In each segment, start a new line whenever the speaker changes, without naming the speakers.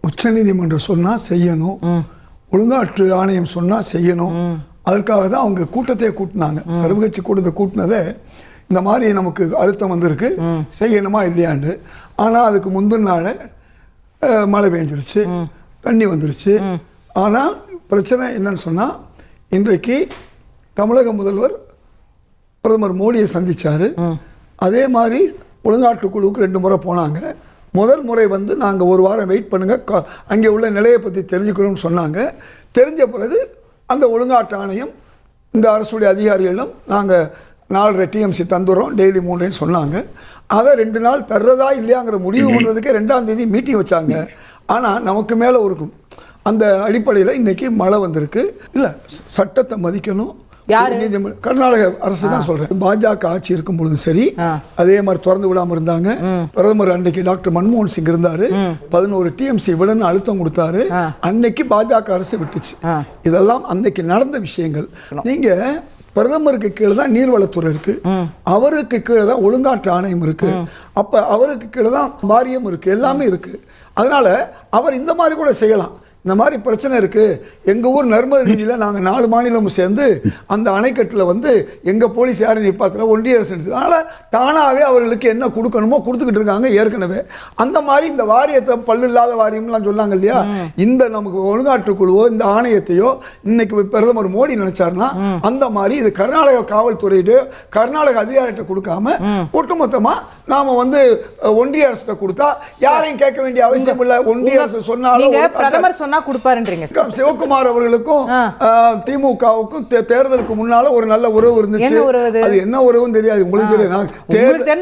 உச்சநீதிமன்றம் சொன்னால் செய்யணும், ஒழுங்காற்று ஆணையம் சொன்னால் செய்யணும். அதற்காக தான் அவங்க கூட்டத்தையே கூட்டினாங்க. சர்வகட்சி கூட்டத்தை கூட்டினதை இந்த மாதிரி நமக்கு அழுத்தம் வந்திருக்கு, செய்யணுமா இல்லையாண்டு. ஆனால் அதுக்கு முந்தின நாள் மழை பெஞ்சிருச்சு, தண்ணி வந்துருச்சு. ஆனால் பிரச்சனை என்னன்னு சொன்னால், இன்றைக்கு தமிழக முதல்வர் பிரதமர் மோடியை சந்தித்தார். அதே மாதிரி ஒழுங்காற்று குழுவுக்கு 2 முறை போனாங்க. முதல் முறை வந்து நாங்கள் 1 வாரம் வெயிட் பண்ணுங்கள், அங்கே உள்ள நிலையை பற்றி தெரிஞ்சுக்கிறோம்னு சொன்னாங்க. தெரிஞ்ச பிறகு அந்த ஒழுங்காற்று ஆணையம் இந்த அரசுடைய அதிகாரிகளிடம் நாங்கள் 4.5 டிஎம்சி தந்துடுறோம், டெய்லி 3 சொன்னாங்க. அதை 2 நாள் தர்றதா இல்லையாங்கிற முடிவு பண்ணுறதுக்கே 2ஆம் தேதி மீட்டிங் வச்சாங்க. ஆனால் நமக்கு மேலே ஒரு அந்த அடிப்படையில் இன்றைக்கி மழை வந்திருக்கு. இல்லை, சட்டத்தை மதிக்கணும். கர்நாடக அரசு தான் சொல்றேன். பாஜக ஆட்சி இருக்கும் பொழுது சரி, அதே மாதிரி திறந்து விடாம இருந்தாங்க. பிரதமர் அன்னைக்கு டாக்டர் மன்மோகன் சிங் இருந்தாரு, 11 டிஎம்சி விடன்னு அழுத்தம் கொடுத்தாரு. அன்னைக்கு பாஜக அரசு விட்டுச்சு. இதெல்லாம் அன்னைக்கு நடந்த விஷயங்கள். நீங்க பிரதமருக்கு கீழே தான் நீர்வளத்துறை இருக்கு, அவருக்கு கீழே தான் ஒழுங்காற்று ஆணையம் இருக்கு, அப்ப அவருக்கு கீழே தான் வாரியம் இருக்கு, எல்லாமே இருக்கு. அதனால அவர் இந்த மாதிரி கூட செய்யலாம். இந்த மாதிரி பிரச்சனை இருக்குது, எங்கள் ஊர் நர்மதை நீதியில் நாங்கள் 4 மாநிலமும் சேர்ந்து அந்த அணைக்கட்டில் வந்து எங்கள் போலீஸ் யாரும் நிற்பாத்தில் ஒன்றிய அரசு எடுத்து, அதனால் தானாகவே அவர்களுக்கு என்ன கொடுக்கணுமோ கொடுத்துக்கிட்டு இருக்காங்க ஏற்கனவே. அந்த மாதிரி இந்த வாரியத்தை பல்லு இல்லாத வாரியம்லாம் சொன்னாங்க இல்லையா, இந்த நமக்கு ஒழுங்காற்று குழுவோ இந்த ஆணையத்தையோ இன்னைக்கு பிரதமர் மோடி நினைச்சாருன்னா அந்த மாதிரி இது கர்நாடக காவல்துறையிட்டோ கர்நாடக அதிகாரிகிட்ட கொடுக்காம ஒட்டுமொத்தமாக நாம் வந்து ஒன்றிய அரசு கொடுத்தா யாரையும் கேட்க வேண்டிய அவசியம் இல்லை. ஒன்றிய அரசு சொன்னாலும்
பிரதமர் சொன்னா கொடுப்பாருன்றீங்க.
சிவகுமார் அவர்களுக்கும் திமுகவுக்கும் தேர்தலுக்கு முன்னால ஒரு நல்ல உறவு இருந்துச்சு. அது என்ன உறவுன்னு தெரியாது, உங்களுக்கு தெரியும்.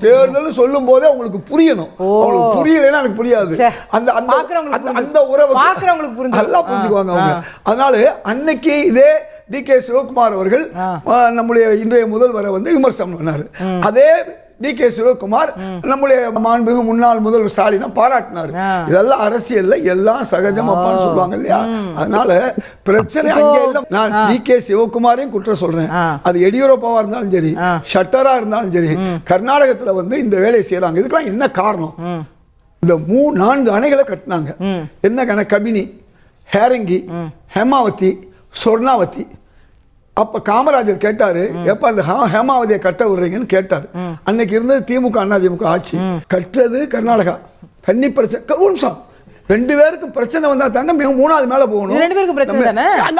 தேர்தல் சொல்லும் போதே உங்களுக்கு புரியணும், உங்களுக்கு புரியலைன்னா எனக்கு புரியாது. அந்த உறவு நல்லா புரிஞ்சுக்குவாங்க அவங்க. அதனால அன்னைக்கு இதே டி.கே. சிவகுமார் அவர்கள் நம்முடைய இன்றைய முதல்வரை வந்து விமர்சனம் பண்ணாரு. அதே டி.கே. சிவகுமார் நம்முடைய மாண்புமிகு முன்னாள் முதல்வர் ஸ்டாலினை பாராட்டினார். இதெல்லாம் அரசியல்ல எல்லாம் சகஜம் அப்பான்னு சொல்லுவாங்க இல்லையா. அதனால பிரச்சனை அங்கே இல்லை. நான் டி.கே. சிவகுமாரையும் குற்றம் சொல்றேன். அது எடியூரப்பாவா இருந்தாலும் சரி, ஷட்டரா இருந்தாலும் சரி, கர்நாடகத்துல வந்து இந்த வேலையை செய்யறாங்க. இதுக்கெல்லாம் என்ன காரணம்? இந்த 4 அணைகளை கட்டினாங்க. என்ன கபினி, ஹேரங்கி, ஹேமாவதி, சொர்ணாவதி. அப்ப காமராஜர் கேட்டாரு, எப்ப அந்த ஹேமாவதியை கட்ட விடுறீங்கன்னு கேட்டாரு. அன்னைக்கு இருந்தது திமுக அதிமுக ஆட்சி. கட்டுறது கர்நாடகா. தண்ணி பிரச்சனை 2 பேருக்கு பிரச்சனை வந்தா தாங்க 3வது மேல போகணும்.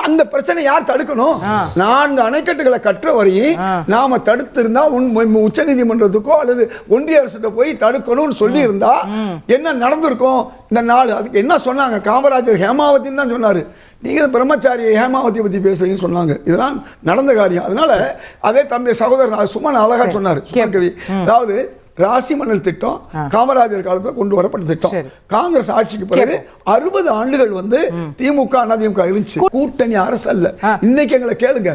அந்த பிரச்சனை யார் தடுக்கணும்? 4 அணைக்கட்டுகளை கட்டுற வரையும் நாம தடுத்து இருந்தா உச்ச நீதிமன்றத்துக்கோ அல்லது ஒன்றிய அரசு போய் தடுக்கணும்னு சொல்லி இருந்தா என்ன நடந்திருக்கும் இந்த நாள்? அதுக்கு என்ன சொன்னாங்க? காமராஜர் ஹேமாவதின்னு தான் சொன்னாரு. நீங்க பிரம்மச்சாரி ஹேமாவதியை பத்தி பேசுறீங்கன்னு சொன்னாங்க. இதெல்லாம் நடந்த காரியம். அதனால அதே தம்பி சகோதரர் சுமன் அழகா சொன்னாரு. அதாவது ராசி மணல் திட்டம் காமராஜர் காலத்தில் கொண்டு வரப்பட்ட திட்டம். காங்கிரஸ் ஆட்சிக்கு பிறகு 60 ஆண்டுகள் வந்து திமுக அதிமுக இருந்துச்சு. கூட்டணி அரசு அல்ல. இன்னைக்கு எங்களை கேளுங்க,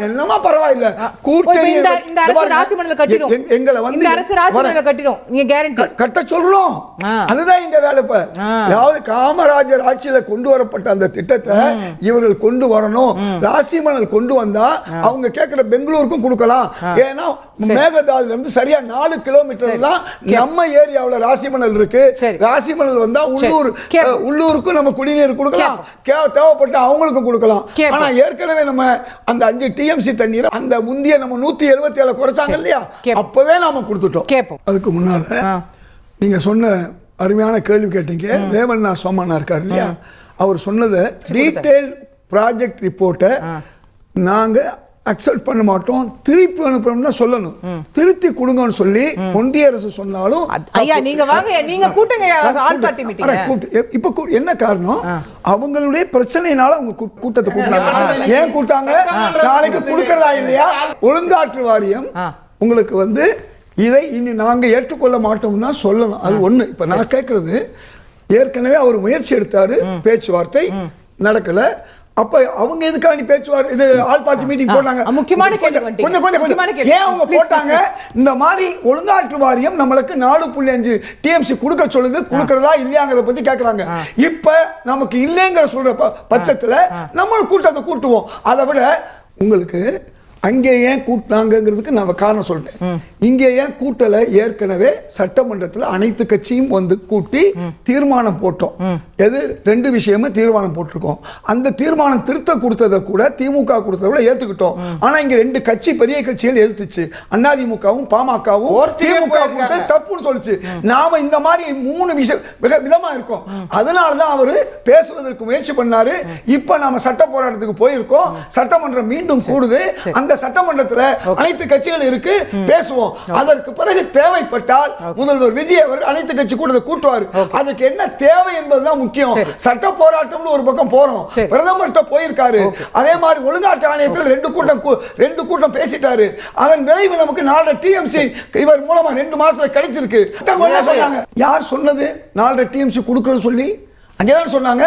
என்னமா பரவாயில்ல கூட்டணி எங்களை வந்து கட்ட சொல்றோம். அதுதான் எங்க வேலை. இப்ப அதாவது காமராஜர் ஆட்சியில கொண்டு வரப்பட்ட அந்த திட்டத்தை இவர்கள் கொண்டு வரணும். ராசி மணல் கொண்டு வந்தா அவங்க கேட்கிற பெங்களூருக்கும் கொடுக்கலாம். ஏன்னா மேகதாதுல இருந்து சரியா 4 கிலோமீட்டர் தான் நம்ம ஏரியாவுல ராசி மணல் இருக்கு. ராசி மணல் வந்தா உள்ளூருக்கு நம்ம குடிநீர் கொடுக்கலாம், தேவைப்பட்ட அவங்களுக்கும் கொடுக்கலாம். ஆனா ஏற்கனவே நம்ம அந்த 5 டிஎம்சி தண்ணீர் அந்த முந்திய நம்ம 177 குறைச்சாங்க இல்லையா, அப்பவே நாம கொடுத்துட்டோம். அதுக்கு முன்னால நீங்க சொன்ன அருமையான கேள்வி கேட்டீங்க. ரேவண்ணா சோமண்ணா இருக்காரு இல்லையா, அவர் சொன்னதை டீடைல் ப்ராஜெக்ட் ரிப்போர்ட்டை நாங்க அக்செப்ட் பண்ண மாட்டோம், திருப்பி அனுப்பணும்னா சொல்லணும். திருத்தி கொடுங்கன்னு சொல்லி ஒன்றிய அரசு சொன்னாலும் இப்ப என்ன காரணம்? அவங்களுடைய பிரச்சனையினால அவங்க கூட்டத்தை கூட்டினாங்க. ஏன் கூட்டாங்க? நாளைக்கு கொடுக்கறதா இல்லையா? ஒழுங்காற்று வாரியம் உங்களுக்கு வந்து இதை இனி நாங்க ஏற்றுக்கொள்ள மாட்டோம்னா சொல்லணும். அது ஒண்ணு. இப்ப நான் கேட்கறது, ஏற்கனவே அவர் முயற்சி எடுத்தாரு, பேச்சுவார்த்தை நடக்கல. அப்ப அவங்க எதுக்காக பேச்சுவார்த்தை இது ஆல் பார்ட்டி மீட்டிங் போட்டாங்க? ஏன் அவங்க போட்டாங்க? இந்த மாதிரி ஒழுங்காற்று வாரியம் நம்மளுக்கு 4.5 டிஎம்சி கொடுக்க சொல்லுது, கொடுக்கறதா இல்லையாங்கிறத பத்தி கேட்கறாங்க. இப்ப நமக்கு இல்லைங்கிற சொல்ற பட்சத்துல நம்ம கூட்டத்தை கூட்டுவோம். அதை விட உங்களுக்கு அங்கே ஏன் கூட்டினாங்கிறதுக்கு நான் காரணம் சொல்லிட்டேன். இங்கே ஏன் கூட்டல, ஏற்கனவே சட்டமன்றத்தில் அனைத்து கட்சியும் வந்து கூட்டி தீர்மானம் போட்டோம். எது 2 விஷயமா தீர்மானம் போட்டிருக்கோம். அந்த தீர்மானம் திருத்த கொடுத்ததை கூட திமுக கொடுத்ததை கூட ஏத்துக்கிட்டோம். ஆனா இங்க 2 கட்சி பெரிய கட்சிகள் எதிர்த்துச்சு. அதிமுகவும் பாமகவும் திமுக கொடுத்தது தப்புன்னு சொல்லுச்சு. நாம இந்த மாதிரி 3 விதமா இருக்கும். அதனாலதான் அவரு பேசுவதற்கு முயற்சி பண்ணாரு. இப்ப நாம சட்ட போராட்டத்துக்கு போயிருக்கோம். சட்டமன்றம் மீண்டும் கூடுது. அந்த சட்டமன்றத்தில் அனைத்து கட்சிகள் இருக்கு, பேசுவோம். அதற்கு பிறகு தேவைப்பட்டால் முதல்வர் விஜய் அவர்கள் அனைத்து கட்சி கூட்டத்தை கூட்டுவார். அதுக்கு என்ன தேவை என்பதுதான் முக்கியம். சட்ட போராட்டம்னு ஒரு பக்கம் போறோம், பிரதமர்கிட்ட போயிருக்காரு. அதே மாதிரி ஒழுங்காற்று ஆணையத்தில் 2 கூட்டம் பேசிட்டாரு. அதன் விளைவு நமக்கு 4 டிஎம்சி இவர் மூலமா 2 மாசத்துல கிடைச்சிருக்கு. சொன்னாங்க, யார் சொன்னது 4 டிஎம்சி கொடுக்கறது சொல்லி? அங்கேதான் சொன்னாங்க.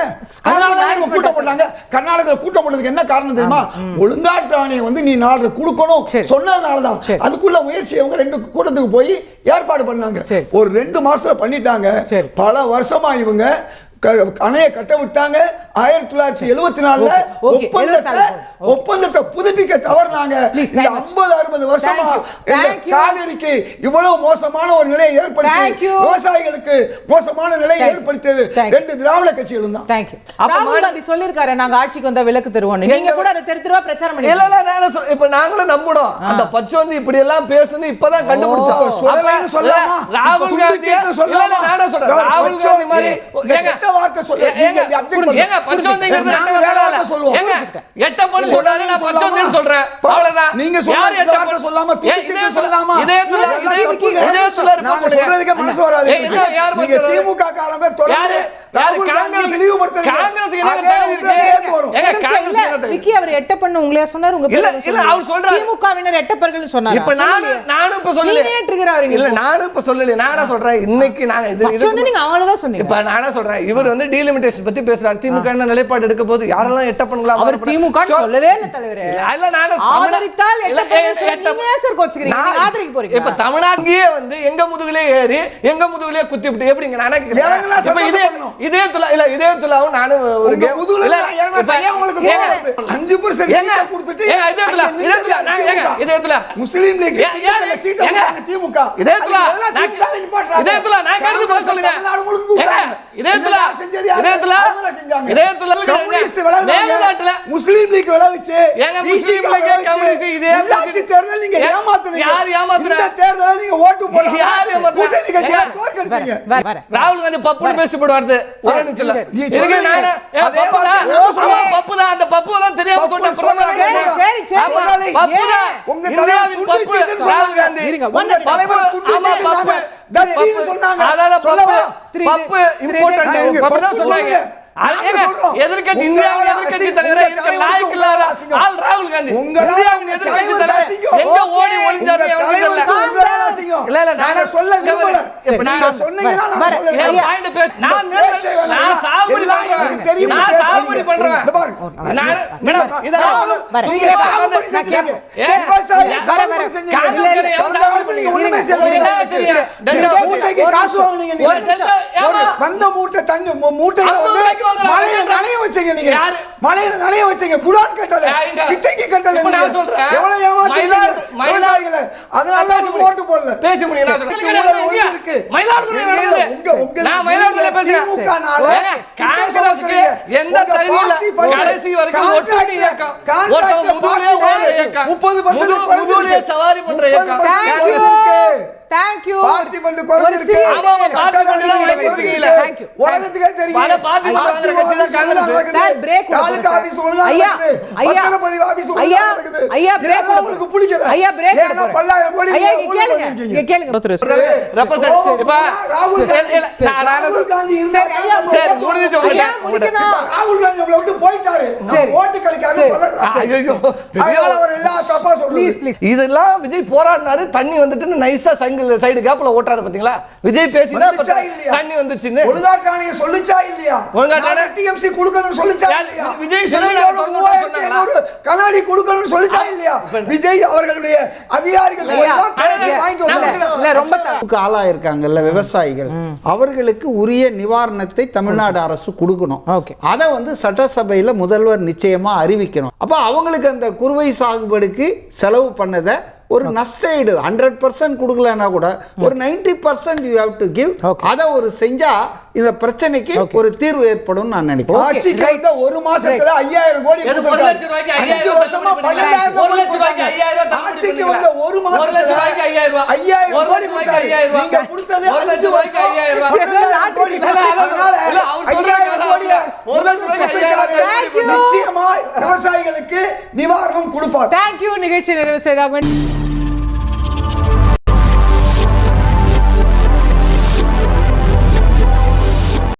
அதனாலதான் கூட்டம் போட்டாங்க. கர்நாடகத்தில் கூட்டம் போட்டதுக்கு என்ன காரணம் தெரியுமா? ஒழுங்காற்று ஆணையம் வந்து நீ 4 கொடுக்கணும் சொன்னதுனாலதான். அதுக்குள்ள முயற்சி அவங்க 2 கூட்டத்துக்கு போய் ஏற்பாடு பண்ணாங்க. ஒரு 2 மாசத்துல பண்ணிட்டாங்க. பல வருஷமா இவங்க அணையை கட்ட விட்டாங்க. 1974 ஒப்பந்தத்தை புதுப்பிக்க தவறினாங்க. 50-60 வருஷமா காவிரிக்கு இவ்வளவு மோசமான ஒரு நிலையை ஏற்படுத்தி விவசாயிகளுக்கு மோசமான நிலையை ஏற்படுத்தியது 2 திராவிட கட்சிகளும் தான்.
ராகுல் காந்தி சொல்லிருக்காரு, நாங்க ஆட்சிக்கு வந்தா விலக்கு தருவோம். நீங்க கூட அதை தெருவா பிரச்சாரம் பண்ணி
இப்ப நாங்களும் நம்புறோம். அந்த பச்சை வந்து இப்படி எல்லாம் பேசுன்னு இப்பதான் கண்டுபிடிச்சோம். ராகுல் காந்தி ராகுல் காந்தி மாதிரி வார்த்தை சொல்ல பத்தி பேசுறாரு. திமுக என்ன நிலைப்பாடு எடுக்க போது, யாரெல்லாம் எட்டப்பன்களா
அவர் திமுக சொல்லவே இல்ல தலைவரே. ஆதரித்தால் எட்டப்பன் சார் கோச்சுக்கிறீங்க, நீங்க ஆதரிக்க போறீங்க.
இப்ப தமிழ்நாட்டிலே வந்து எங்க முதுகுலே ஏறி எங்க முதுகுலே குத்திவிட்டு எப்படிங்க நானே இதயத்துலாவும் நானும் ஒரு
முதுகுல ஏறனா உங்களுக்கு 5% கொடுத்துட்டு இதயத்துலா முஸ்லிம் லீக் சீட் வாங்க திமுக
இதயத்துலா நான் கருது பேச சொல்லுங்க. இதயத்துலா
முஸ்லிம் லீக் விளைவிச்சு உள்ளாட்சி தேர்தல் நீங்க ஏமாத்துறீங்க. இந்த தேர்தலை நீங்க ஓட்டு போடுங்க.
ராகுல் காந்தி பப்புன்னு பேசிட்டு போடுவாரு. ஒரு நிமிஷம் பப்பு தான், அந்த பப்பு தான் தெரியாம சொன்ன
உங்க தலைவர் ராகுல் காந்தி தலைவர் தத்தின்னு சொன்னாங்க.
பப்பு இம்பார்ட்டன்ட் பப்பு தான் சொன்னாங்க. எதிர்க்கட்சி இந்தியாவின் எதிர்க்கட்சி தலைவரே இருக்க லாயக்கு இல்லாத ஆள் ராகுல் காந்தி. இந்தியாவின் எதிர்க்கட்சி தலைவர் எங்க ஓடி ஒளிஞ்சாரு
இல்ல நான் சொல்ல விரும்பல. இப்ப நீங்க சொன்னீங்கன்னா நான் சொல்றேன்.
பாயிண்ட் பேச நான் சாவடி பண்றேன். நான் சாவடி பண்றேன். இந்த பாரு மேடம் இத நீங்க சாவடி செஞ்சீங்க. விவசாயி சாவடி செஞ்சீங்க. நீங்க ஒண்ணுமே செய்யல. மூட்டைக்கு காசு வாங்குனீங்க நீங்க. வந்த மூட்டை தண்ணி மூட்டையில வந்து மலையில நனைய வச்சீங்க. நீங்க மலையில நனைய வச்சீங்க. குடான் கட்டல கிட்டங்கி கட்டல. எவ்வளவு ஏமாத்தீங்க விவசாயிகளை. அதனால தான் ஓட்டு போடல. பேச முடியும்.
இருக்கு
மயிலாடுதுறை நடக்குது. நான் மயிலாடுதுறை பேசுறேன்.
திமுக நாள
காங்கிரஸ்க்கு எந்த தகுதியில கடைசி வரைக்கும் ஓட்டு இயக்கம். ஒருத்தர் முதுகுலே ஓட இயக்கம். 30% முதுகுலே சவாரி பண்ற இயக்கம்.
Thank you.
பார்ட்டி ஃபண்ட் குறைஞ்சிருக்கு.
ஆமா பார்ட்டி ஃபண்ட் குறைஞ்சிருக்கீங்க.
Thank you.
உலகத்துக்கே தெரியும்.
பல பார்ட்டி ஃபண்ட் கட்சி தான் Congress.
Sir break
taluka office ஒழுங்கா நடக்குது. பத்திரப்பதிவு ஆபீஸ் ஒழுங்கா நடக்குது.
ஐயா பிரேக்
உங்களுக்கு பிடிக்கல.
ஐயா பிரேக்
ஏன்னா பல்லாயிரம் கோடி
நீங்க கேளுங்க.
ரெப்ரசன்ட் இப்ப ராகுல்
காந்தி இருந்தார்.
சார் முடிஞ்சு
முடிக்கணும்.
ராகுல் காந்தி நம்மள விட்டு போயிட்டாரு. ஓட்டு கலைக்காத பதறாரு. ஐயோ அவர் எல்லா தப்பா சொல்றீங்க.
இதெல்லாம் விஜய் போராடினாரு. தண்ணி வந்துட்டு நைஸா சங்க
ஆங்கிள் சைடு கேப்ல ஓட்டாரு பாத்தீங்களா? விஜய் பேசினா தண்ணி வந்துச்சுன்னு
ஒழுங்காற்று ஆணையம் சொல்லுச்சா இல்லையா?
ஒழுங்காற்று
டிஎம்சி கொடுக்கணும்னு சொல்லுச்சா இல்லையா?
விஜய்
கண்ணாடி கொடுக்கணும்னு சொல்லுச்சா இல்லையா? விஜய் அவர்களுடைய அதிகாரிகள்
ரொம்ப
ஆளாயிருக்காங்கல்ல விவசாயிகள், அவர்களுக்கு உரிய நிவாரணத்தை தமிழ்நாடு அரசு கொடுக்கணும். அதை வந்து சட்டசபையில முதல்வர் நிச்சயமா அறிவிக்கணும். அப்ப அவங்களுக்கு அந்த குறுவை சாகுபடிக்கு செலவு பண்ணதை ஒரு நஷ்டஈடு 100% கொடுக்கலன்னா கூட ஒரு 90% யூ ஹேவ் டு கிவ். அதை ஒரு செஞ்சா இந்த பிரச்சனைக்கு ஒரு தீர்வு ஏற்படும் நான் நினைக்கிறேன்.
ஆட்சிக்கு வந்த ஒரு மாசத்துல 5000 கோடி கொடுத்திருக்காங்க. 5 வருஷமா 12000 கோடி கொடுத்தாங்க. ஆட்சிக்கு வந்த ஒரு மாசத்துல 5000 கோடி கொடுத்தாங்க. நீங்க கொடுத்தது 5 வருஷம் 12000 கோடி. அதனால 5000 கோடி முதல்வர் கொடுத்திருக்காரு. நிச்சயமா விவசாயிகளுக்கு நிவாரணம் கொடுப்பார்.
தேங்க்யூ. நிகழ்ச்சி நிறைவு செய்தாக